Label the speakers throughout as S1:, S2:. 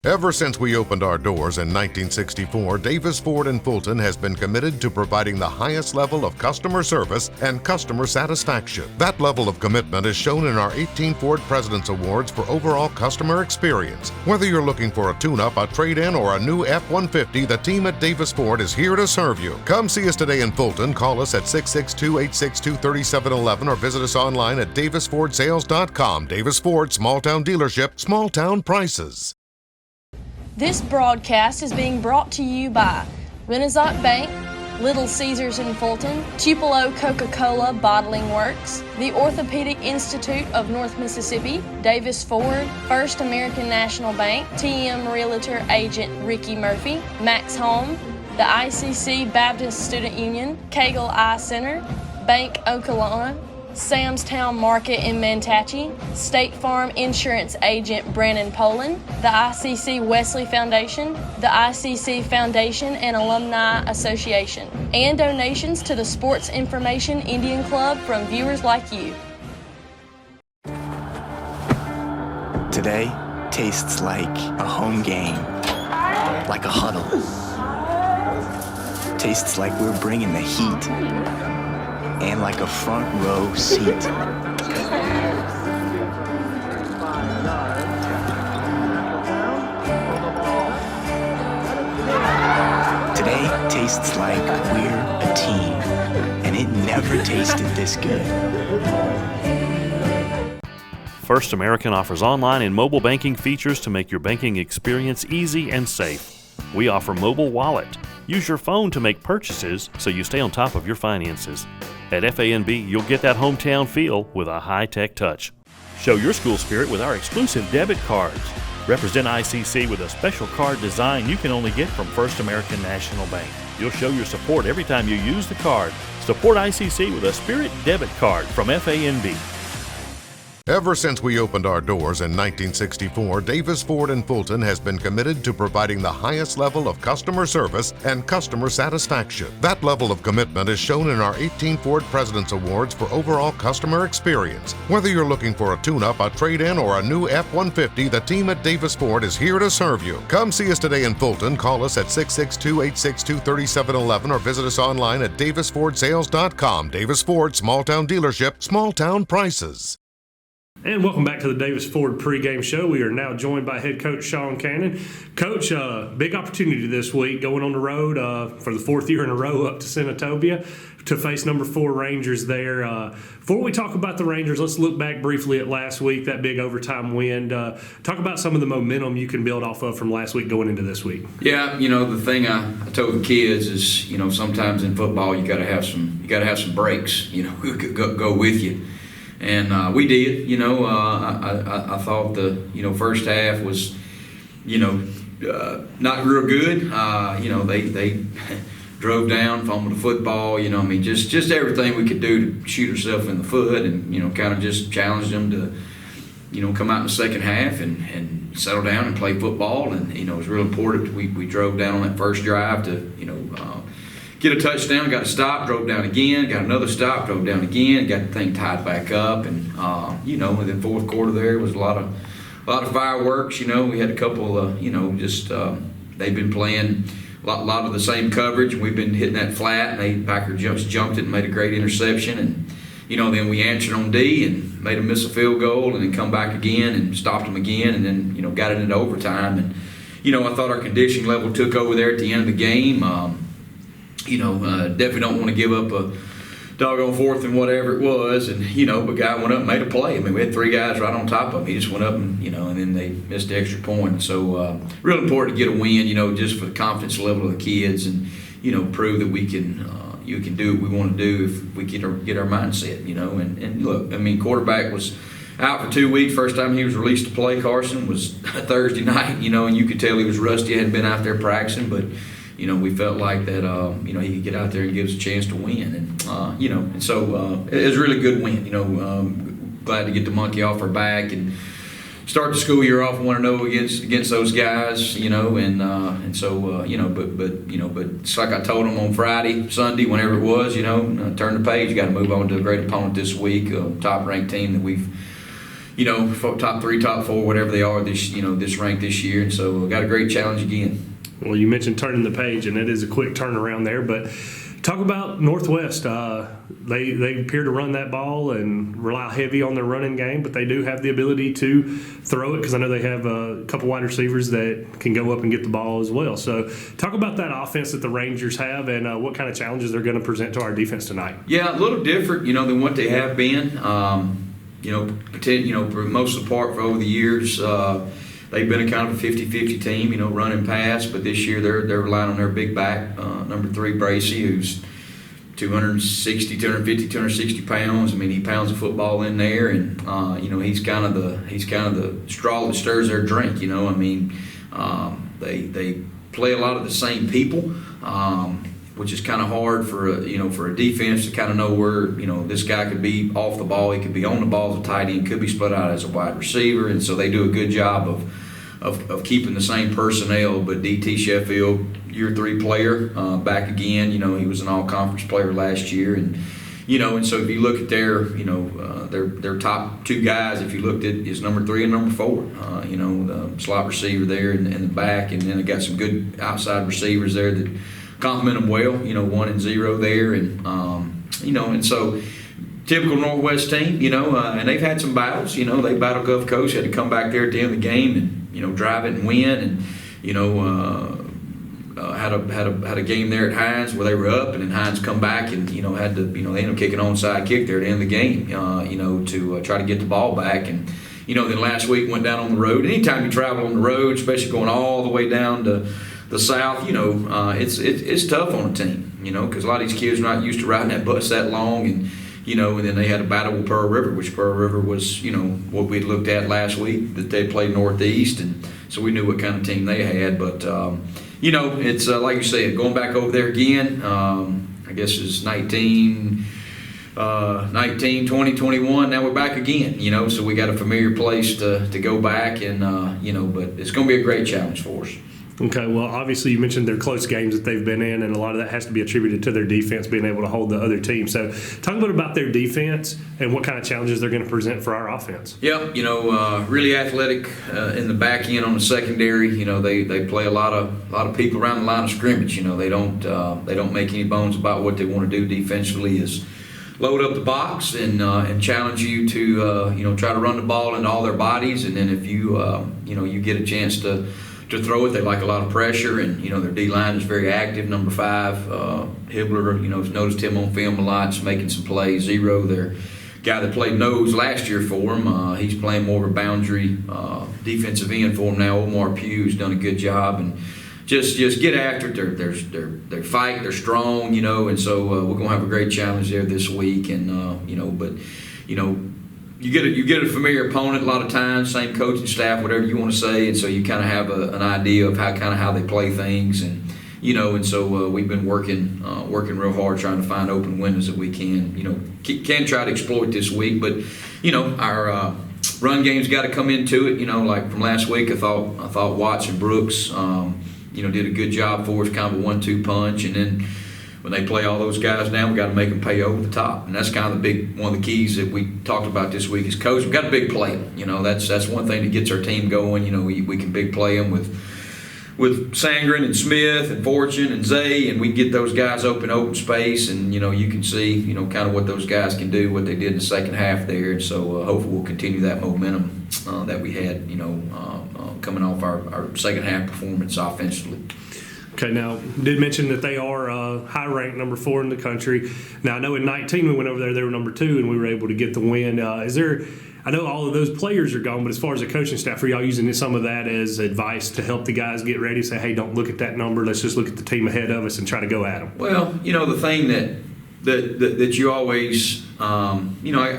S1: Ever since we opened our doors in 1964, Davis Ford in Fulton has been committed to providing the highest level of customer service and customer satisfaction. That level of commitment is shown in our 18 Ford President's Awards for overall customer experience. Whether you're looking for a tune-up, a trade-in, or a new F-150, the team at Davis Ford is here to serve you. Come see us today in Fulton. Call us at 662-862-3711 or visit us online at davisfordsales.com. Davis Ford, small-town dealership, small-town prices.
S2: This broadcast is being brought to you by Renaissance Bank, Little Caesars in Fulton, Tupelo Coca-Cola Bottling Works, the Orthopedic Institute of North Mississippi, Davis Ford, First American National Bank, TM Realtor Agent Ricky Murphy, Max Home, the ICC Baptist Student Union, Cagle Eye Center, Bank Okolona, Sam's Town Market in Mantachie, State Farm Insurance Agent Brandon Poland, the ICC Wesley Foundation, the ICC Foundation and Alumni Association, and donations to the Sports Information Indian Club from viewers like you.
S3: Today tastes like a home game, like a huddle. Tastes like we're bringing the heat. And like a front row seat. Today tastes like we're a team, and it never tasted this good.
S4: First American offers online and mobile banking features to make your banking experience easy and safe. We offer mobile wallet. Use your phone to make purchases so you stay on top of your finances. At FANB, you'll get that hometown feel with a high-tech touch. Show your school spirit with our exclusive debit cards. Represent ICC with a special card design you can only get from First American National Bank. You'll show your support every time you use the card. Support ICC with a Spirit debit card from FANB.
S1: Ever since we opened our doors in 1964, Davis Ford in Fulton has been committed to providing the highest level of customer service and customer satisfaction. That level of commitment is shown in our 18 Ford President's Awards for overall customer experience. Whether you're looking for a tune-up, a trade-in, or a new F-150, the team at Davis Ford is here to serve you. Come see us today in Fulton. Call us at 662-862-3711 or visit us online at davisfordsales.com. Davis Ford, small-town dealership, small-town prices.
S5: And welcome back to the Davis Ford pregame show. We are now joined by head coach Sean Cannon. Coach, big opportunity this week, going on the road for the fourth year in a row up to Senatobia to face number 4 Rangers there. Before we talk about the Rangers, let's look back briefly at last week, that big overtime win. Talk about some of the momentum you can build off of from last week going into this week.
S6: Yeah, the thing I told the kids is, sometimes in football you got to have some breaks, who could go with you. And we did, I thought the, first half was, not real good. They drove down, fumbled the football, just everything we could do to shoot ourselves in the foot and, kind of just challenged them to, come out in the second half and settle down and play football. And, it was real important. We drove down on that first drive to, get a touchdown, got a stop, drove down again, got another stop, drove down again, got the thing tied back up, and and then fourth quarter there was a lot of fireworks. We had a couple of they've been playing a lot of the same coverage, and we've been hitting that flat, and Packer jumped it and made a great interception, and then we answered on D and made them miss a field goal, and then come back again and stopped them again, and then got it into overtime, and I thought our conditioning level took over there at the end of the game. Definitely don't want to give up a doggone fourth and whatever it was. And, but guy went up and made a play. We had 3 guys right on top of him. He just went up and, and then they missed the extra point. So, real important to get a win, just for the confidence level of the kids and, prove that we can, you can do what we want to do if we get our mindset, And look, quarterback was out for 2 weeks. First time he was released to play, Carson, was Thursday night, and you could tell he was rusty, hadn't been out there practicing, but we felt like that, he could get out there and give us a chance to win. And, and so it was a really good win. Glad to get the monkey off our back and start the school year off 1-0 against those guys, and so, but it's like I told them on Friday, Sunday, whenever it was, turn the page, got to move on to a great opponent this week, top ranked team that we've, top 3, top 4, whatever they are this rank this year. And so we got a great challenge again.
S5: Well, you mentioned turning the page, and it is a quick turnaround there. But talk about Northwest. They appear to run that ball and rely heavy on their running game, but they do have the ability to throw it because I know they have a couple wide receivers that can go up and get the ball as well. So talk about that offense that the Rangers have and what kind of challenges they're going to present to our defense tonight.
S6: Yeah, a little different, than what they have been. For most of the part for over the years, they've been a kind of a 50-50 team, running pass. But this year they're relying on their big back, number 3 Bracey, who's 260 pounds. I mean, he pounds the football in there, and he's kind of the straw that stirs their drink. I mean, they play a lot of the same people, which is kind of hard for a defense to kind of know where this guy could be off the ball, he could be on the ball as a tight end, could be split out as a wide receiver, and so they do a good job of keeping the same personnel. But DT Sheffield, year 3 player, back again. He was an all-conference player last year, and so if you look at their top 2 guys, if you looked at is number 3 and number 4, the slot receiver there in the back, and then they got some good outside receivers there that complement them well. 1 and 0 there, and and so typical Northwest team. And they've had some battles. They battled Gulf Coast, had to come back there at the end of the game and drive it and win, and had a game there at Hines where they were up, and then Hines come back and had to they ended up kicking onside kick there at the end of the game to try to get the ball back. And then last week went down on the road. Anytime you travel on the road, especially going all the way down to the South, it's tough on a team, because a lot of these kids are not used to riding that bus that long, and then they had a battle with Pearl River, which Pearl River was, what we had looked at last week, that they played Northeast, and so we knew what kind of team they had. But, it's like you said, going back over there again, I guess it's 19, 20, 21, now we're back again, so we got a familiar place to go back, and, but it's going to be a great challenge for us.
S5: Okay, well, obviously you mentioned their close games that they've been in, and a lot of that has to be attributed to their defense being able to hold the other team. So talk a little bit about their defense and what kind of challenges they're going to present for our offense.
S6: Yeah, really athletic in the back end on the secondary. They play a lot of people around the line of scrimmage. They don't make any bones about what they want to do defensively is load up the box and challenge you to try to run the ball into all their bodies, and then if you get a chance to throw it, they like a lot of pressure, and their D-line is very active. Number 5, Hibbler, noticed him on film a lot, just making some plays. 0, their guy that played nose last year for him, he's playing more of a boundary defensive end for him now. Omar Pugh's done a good job, and just get after it. They're fight, they're strong, and so we're gonna have a great challenge there this week, and You get a familiar opponent a lot of times, same coaching staff, whatever you want to say, and so you kind of have an idea of how they play things, and so we've been working real hard trying to find open windows that we can try to exploit this week. But our run game's got to come into it. Like from last week, I thought Watts and Brooks did a good job for us, kind of a 1-2 punch, and then when they play all those guys down, we got to make them pay over the top, and that's kind of one of the keys that we talked about this week is coach. We got to big play them. That's one thing that gets our team going. We can big play them with Sangren and Smith and Fortune and Zay, and we get those guys open space, and you can see kind of what those guys can do, what they did in the second half there, and so hopefully we'll continue that momentum that we had coming off our second half performance offensively.
S5: Okay, now, did mention that they are high-ranked number 4 in the country. Now, I know in 19 we went over there, they were number 2, and we were able to get the win. I know all of those players are gone, but as far as the coaching staff, are y'all using some of that as advice to help the guys get ready? Say, hey, don't look at that number. Let's just look at the team ahead of us and try to go at them.
S6: Well, the thing that you always, I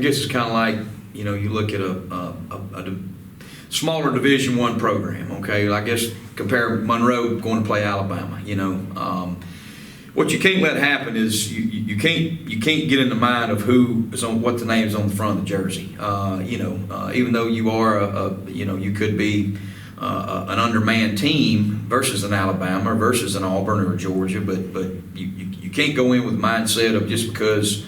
S6: guess it's kind of like, you look at a smaller Division I program, okay? I guess compare Monroe going to play Alabama, What you can't let happen is you can't get in the mind of who is on what the name is on the front of the jersey. Even though you are you could be an undermanned team versus an Alabama versus an Auburn or a Georgia, but you can't go in with the mindset of just because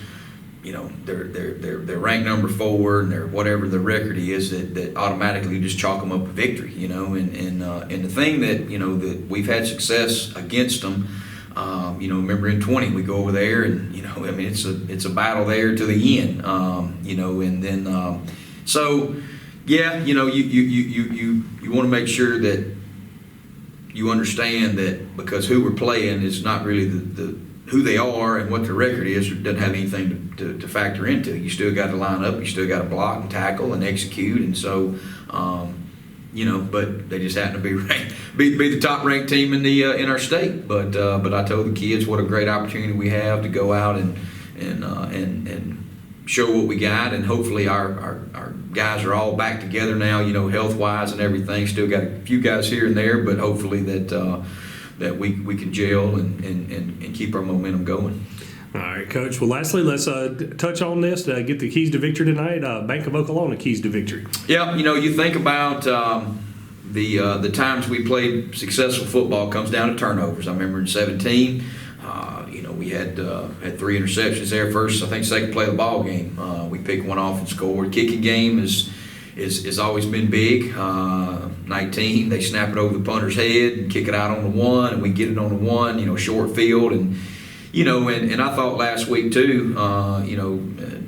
S6: they're ranked number 4 and they're whatever the record is that automatically just chalk them up a victory, and the thing that that we've had success against them. Remember in 20 we go over there and it's a battle there to the end, and then so yeah, you want to make sure that you understand that because who we're playing is not really the who they are and what their record is doesn't have anything to factor into. You still got to line up, you still got to block and tackle and execute, and so but they just happen to be the top ranked team in our state. But I told the kids what a great opportunity we have to go out and show what we got, and hopefully our guys are all back together now, health wise and everything. Still got a few guys here and there, but hopefully that we can gel and keep our momentum going.
S5: All right, Coach. Well, lastly, let's touch on this to get the keys to victory tonight. Bank of Oklahoma keys to victory.
S6: Yeah, you think about the times we played successful football comes down to turnovers. I remember in 17, we had 3 interceptions there. Second play of the ball game, we picked one off and scored. Kicking game is always been big. 19, they snap it over the punter's head and kick it out on the 1, and we get it on the 1. Short field and. And I thought last week too,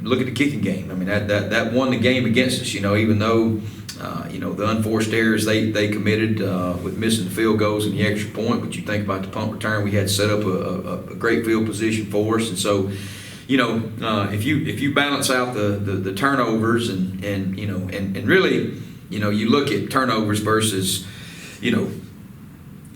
S6: look at the kicking game. I mean, that won the game against us, even though, the unforced errors they committed with missing the field goals and the extra point. But you think about the punt return, we had set up a great field position for us. And so, if you balance out the turnovers and really, you look at turnovers versus,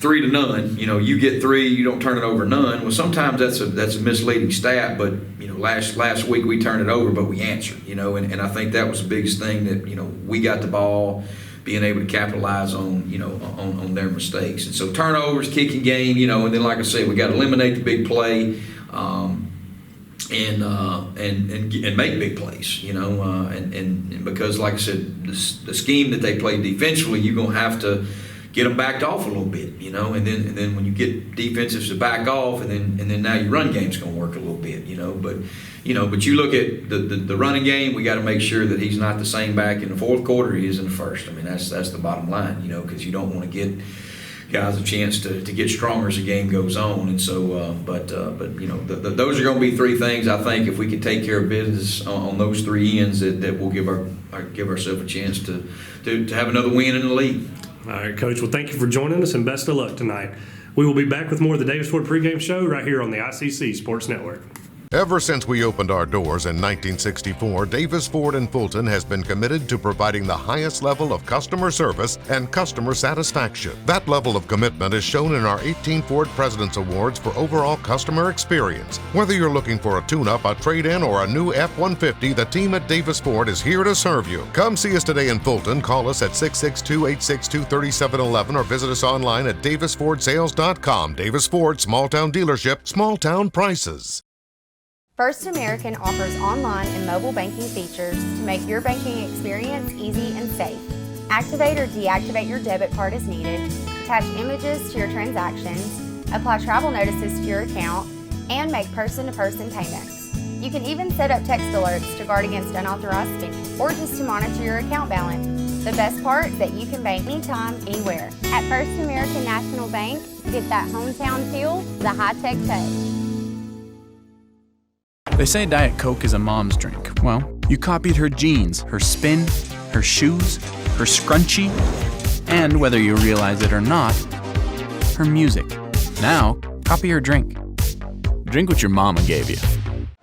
S6: 3 to none, you get 3, you don't turn it over none. Well, sometimes that's a misleading stat, but last week we turned it over, but we answered, and I think that was the biggest thing that we got the ball, being able to capitalize on on their mistakes. And so turnovers, kicking game, and then like I said, we got to eliminate the big play, and make big plays, and because like I said, the scheme that they play defensively, you're gonna have to get them backed off a little bit, and then when you get defensives to back off, and then now your run game's going to work a little bit, but you look at the running game, we got to make sure that he's not the same back in the fourth quarter he is in the first. I mean, that's the bottom line, because you don't want to get guys a chance to get stronger as the game goes on. And so, those are going to be 3 things I think if we can take care of business on those 3 ends that will give ourselves a chance to have another win in the league.
S5: All right, Coach. Well, thank you for joining us, and best of luck tonight. We will be back with more of the Davis Ford Pregame Show right here on the ICC Sports Network.
S1: Ever since we opened our doors in 1964, Davis Ford in Fulton has been committed to providing the highest level of customer service and customer satisfaction. That level of commitment is shown in our 18 Ford President's Awards for overall customer experience. Whether you're looking for a tune-up, a trade-in, or a new F-150, the team at Davis Ford is here to serve you. Come see us today in Fulton. Call us at 662-862-3711 or visit us online at davisfordsales.com. Davis Ford, small-town dealership, small-town prices.
S7: First American offers online and mobile banking features to make your banking experience easy and safe. Activate or deactivate your debit card as needed, attach images to your transactions, apply travel notices to your account, and make person-to-person payments. You can even set up text alerts to guard against unauthorized spending or just to monitor your account balance. The best part is that you can bank anytime, anywhere. At First American National Bank, get that hometown feel, the high-tech touch.
S8: They say Diet Coke is a mom's drink. Well, you copied her jeans, her spin, her shoes, her scrunchie, and whether you realize it or not, her music. Now, copy her drink. Drink what your mama gave you.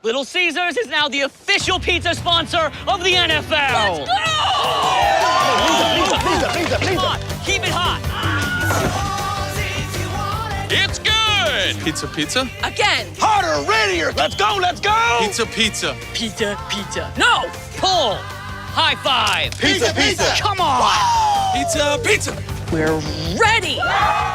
S9: Little Caesars is now the official pizza sponsor of the NFL. Let's go! Pizza. Come on, keep it hot.
S10: It's good! Pizza?
S9: Again!
S10: Harder, readier! Let's go! Pizza!
S9: No! Pull! High five!
S10: Pizza!
S9: Come on!
S10: Pizza!
S9: We're ready!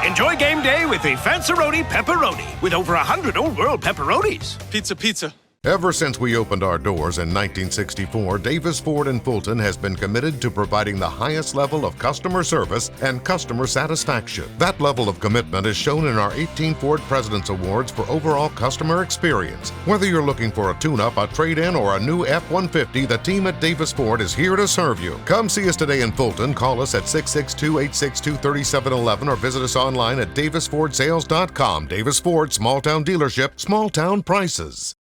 S11: Enjoy game day with a Fanceroni Pepperoni with over 100 Old World pepperonis.
S10: Pizza!
S1: Ever since we opened our doors in 1964, Davis Ford in Fulton has been committed to providing the highest level of customer service and customer satisfaction. That level of commitment is shown in our 18 Ford President's Awards for overall customer experience. Whether you're looking for a tune-up, a trade-in, or a new F-150, the team at Davis Ford is here to serve you. Come see us today in Fulton. Call us at 662-862-3711 or visit us online at davisfordsales.com. Davis Ford, small town dealership, small town prices.